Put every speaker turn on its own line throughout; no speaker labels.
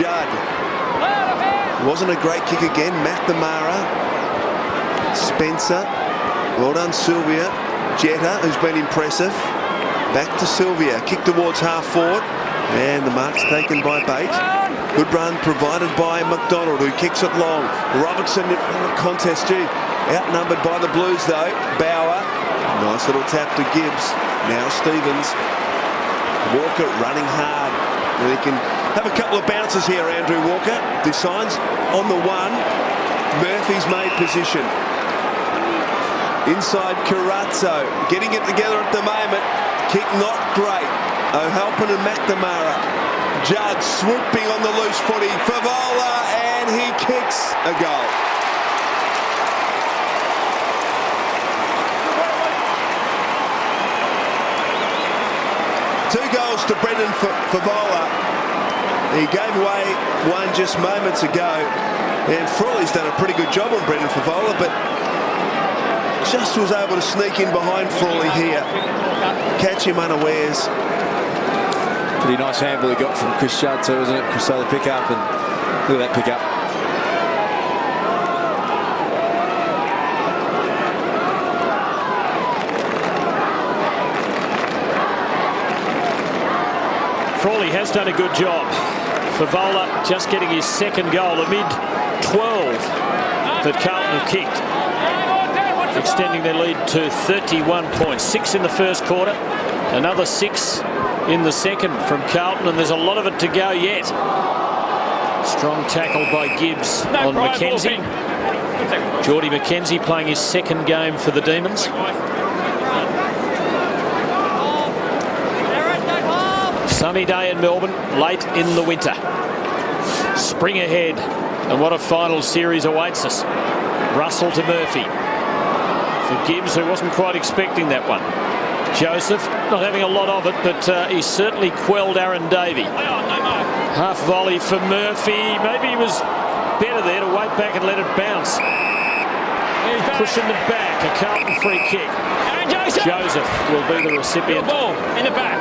Judd. Wasn't a great kick again. McNamara. Spencer. Well done, Sylvia. Jetta, who's been impressive. Back to Sylvia. Kick towards half forward. And the mark's taken by Bate. Good run provided by McDonald, who kicks it long. Robertson in the contest, gee. Outnumbered by the Blues, though. Bauer. Nice little tap to Gibbs. Now Stevens. Walker running hard. And he can have a couple of bounces here, Andrew Walker. Decides on the one. Murphy's made position. Inside Carazzo. Getting it together at the moment. Kick not great. O'Halpin and McNamara. Judd swooping on the loose footy. Favola, and he kicks a goal. Two goals to Brendan Favola. He gave away one just moments ago. And Frawley's done a pretty good job on Brendan Favola, but just was able to sneak in behind Frawley here. Catch him unawares.
Pretty nice handball he got from Chris Judd too, isn't it? Chris Judd pick up, and look at that pick up.
Frawley has done a good job. Favola just getting his second goal amid 12 that Carlton have kicked, extending their lead to 31 points. 6 in the first quarter, another 6 in the second from Carlton, and there's a lot of it to go yet. Strong tackle by Gibbs on McKenzie. Geordie McKenzie playing his second game for the Demons. Sunny day in Melbourne, late in the winter. Spring ahead, and what a final series awaits us. Russell to Murphy. For Gibbs, who wasn't quite expecting that one. Joseph, not having a lot of it, but he certainly quelled Aaron Davey. Half volley for Murphy. Maybe he was better there to wait back and let it bounce. Pushing the back, a Carlton free kick. Joseph will be the recipient.
Ball in the back.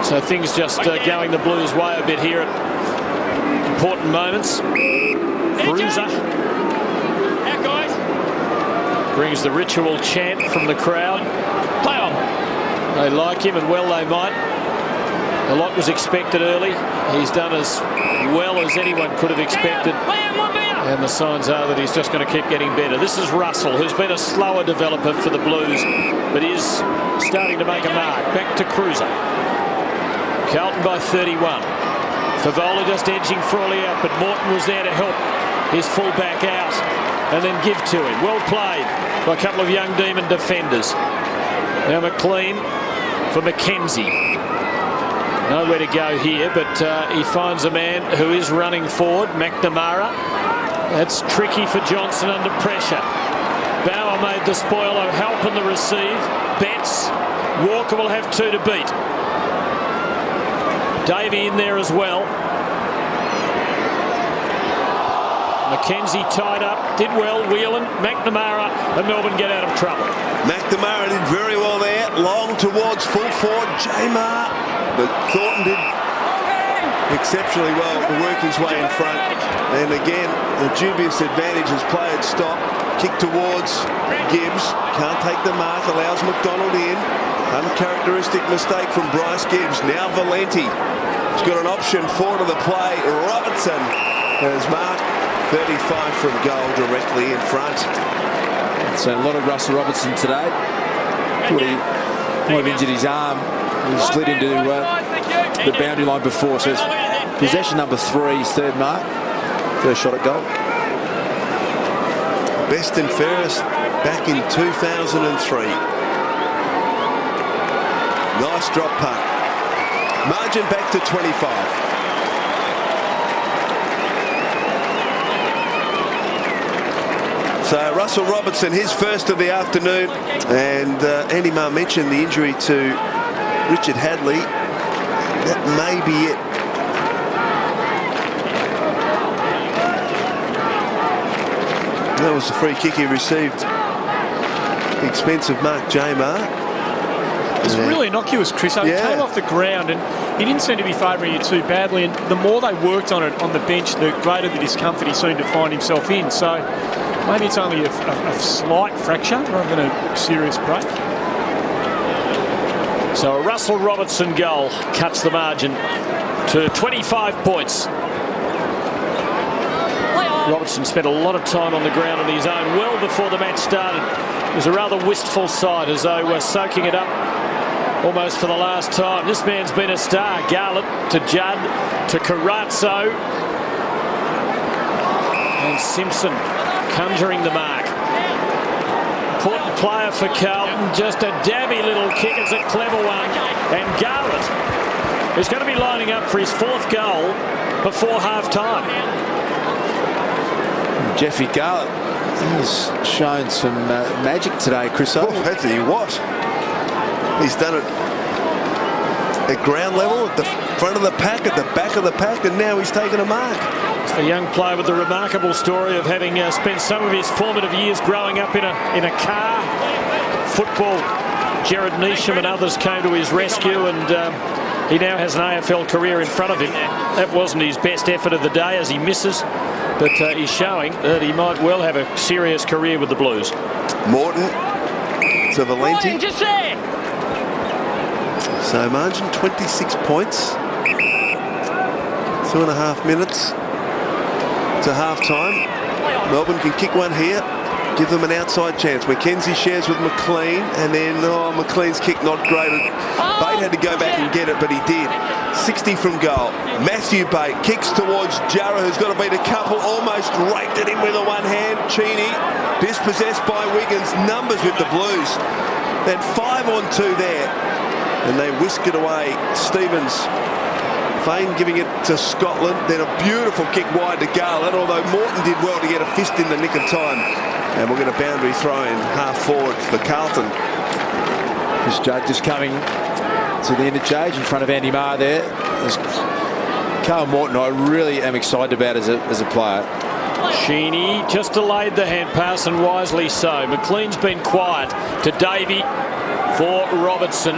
So things just going the Blues' way a bit here at important moments. Cruiser brings the ritual chant from the crowd.
Play on.
They like him, and well they might. A lot was expected early. He's done as well as anyone could have expected. And the signs are that he's just going to keep getting better. This is Russell, who's been a slower developer for the Blues, but is starting to make a mark. Back to Cruiser. Carlton by 31. Favola just edging Frawley out, but Morton was there to help his fullback out and then give to him. Well played by a couple of young Demon defenders. Now McLean for McKenzie. Nowhere to go here, but he finds a man who is running forward, McNamara. That's tricky for Johnson under pressure. Bauer made the spoil, O'Halpin the receive. Betts. Walker will have 2 to beat. Davey in there as well. McKenzie tied up, did well. Whelan, McNamara, and Melbourne get out of trouble.
McNamara did very well there. Long towards full forward. Jamar. But Thornton did exceptionally well to work his way in front. And again, the dubious advantage is play at stop. Kick towards Gibbs. Can't take the mark. Allows McDonald in. Uncharacteristic mistake from Bryce Gibbs. Now Valenti. He's got an option forward to the play. Robertson has marked 35 from goal directly in front.
So a lot of Russell Robertson today. He might have injured his arm. He slid into the boundary line before. So it's possession number 3, his third mark. First shot at goal.
Best and fairest back in 2003. Nice drop punt. Margin back to 25. So Russell Robertson, his first of the afternoon, and Andy Marr mentioned the injury to Richard Hadley. That may be it. That was the free kick he received. The expense of Mark Jamar.
It's really innocuous, Chris. He came off the ground and he didn't seem to be favouring it too badly, and the more they worked on it on the bench, the greater the discomfort he seemed to find himself in. So maybe it's only a slight fracture rather than a serious break.
So a Russell Robertson goal cuts the margin to 25 points. Robertson spent a lot of time on the ground on his own well before the match started. It was a rather wistful sight, as though we're soaking it up almost for the last time. This man's been a star. Garlett to Judd to Carazzo. And Simpson conjuring the mark. Important player for Carlton. Just a dabby little kick. It's a clever one. And Garlett is going to be lining up for his 4th goal before half-time.
Jeffrey Garlett, he's shown some magic today, Chris.
Oh, has he? What? He's done it at ground level, at the front of the pack, at the back of the pack, and now he's taken a mark.
It's the young player with the remarkable story of having spent some of his formative years growing up in a car. Football. Jared Neesham and others came to his rescue, and he now has an AFL career in front of him. That wasn't his best effort of the day, as he misses. But he's showing that he might well have a serious career with the Blues.
Morton to Valenti. So margin 26 points. 2.5 minutes to half-time. Melbourne can kick one here. Give them an outside chance. McKenzie shares with McLean, and then McLean's kick not great. Bate had to go back and get it, but he did. 60 from goal. Matthew Bate kicks towards Jarrah, who's got to beat a couple. Almost raked it in with a one hand. Cheney dispossessed by Wiggins. Numbers with the Blues. They had 5 on 2 there, and they whisk it away. Stevens, Fane giving it to Scotland. Then a beautiful kick wide to Garlett, although Morton did well to get a fist in the nick of time. And we'll get a boundary throw in half forward for Carlton.
Chris Judd just coming to the interchange in front of Andy Marr there. Carl Morton, I really am excited about as a player.
Sheeny just delayed the hand pass, and wisely so. McLean's been quiet to Davey for Robertson.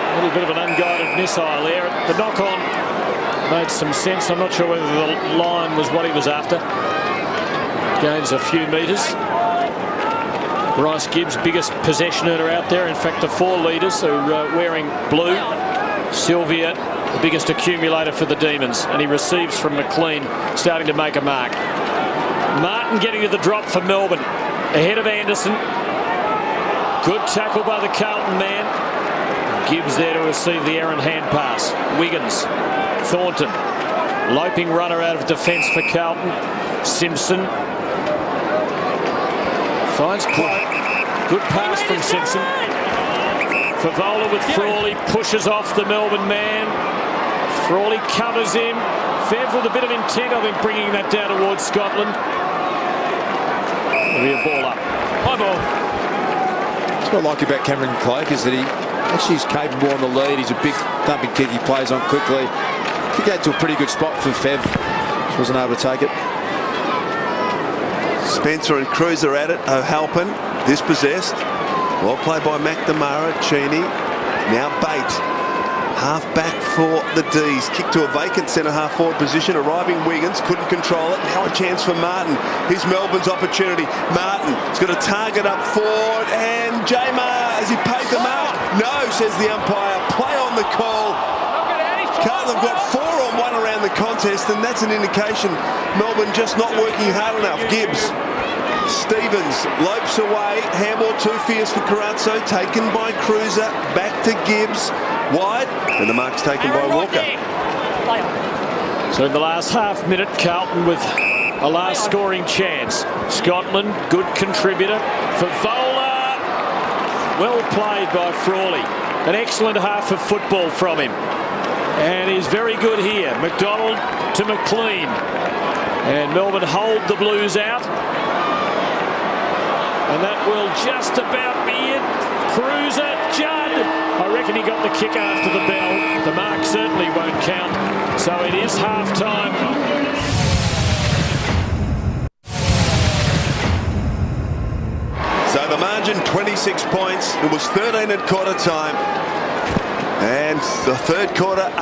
A little bit of an unguided missile there. The knock-on made some sense. I'm not sure whether the line was what he was after. Gains a few metres. Bryce Gibbs, biggest possession earner out there. In fact, the 4 leaders are wearing blue. Sylvia, the biggest accumulator for the Demons, and he receives from McLean, starting to make a mark. Martin getting to the drop for Melbourne, ahead of Anderson. Good tackle by the Carlton man. Gibbs there to receive the errant hand pass. Wiggins, Thornton, loping runner out of defence for Carlton. Simpson finds play. Good pass from Simpson. Favola with Frawley, pushes off the Melbourne man. Frawley covers him. Fev with a bit of intent, I think, bringing that down towards Scotland. There'll be a ball up. High ball.
That's what I like about Cameron Cloak, is that he actually is capable on the lead. He's a big thumping kick. He plays on quickly. Kick out to a pretty good spot for Fev. Just wasn't able to take it.
Spencer and Cruz are at it. O'Halpin dispossessed. Well played by McNamara. Cheney. Now Bate. Half back for the D's. Kick to a vacant centre half forward position. Arriving Wiggins. Couldn't control it. Now a chance for Martin. Here's Melbourne's opportunity. Martin has got a target up forward. And Jamar, has he paid the mark? No, says the umpire. Play on the call. Carlton have got 4 on 1 around the contest, and that's an indication Melbourne just not working hard enough. Gibbs. Stevens lopes away. Handball too fierce for Carazzo. Taken by Cruiser. Back to Gibbs. Wide. And the mark's taken by Walker.
So in the last half minute, Carlton with a last scoring chance. Scotland, good contributor. Favola, well played by Frawley. An excellent half of football from him. And he's very good here. McDonald to McLean. And Melbourne hold the Blues out. And that will just about be it. Cruiser, Judd. I reckon he got the kick after the bell. The mark certainly won't count. So it is half-time. So the margin, 26 points. It was 13 at quarter time.
And the third quarter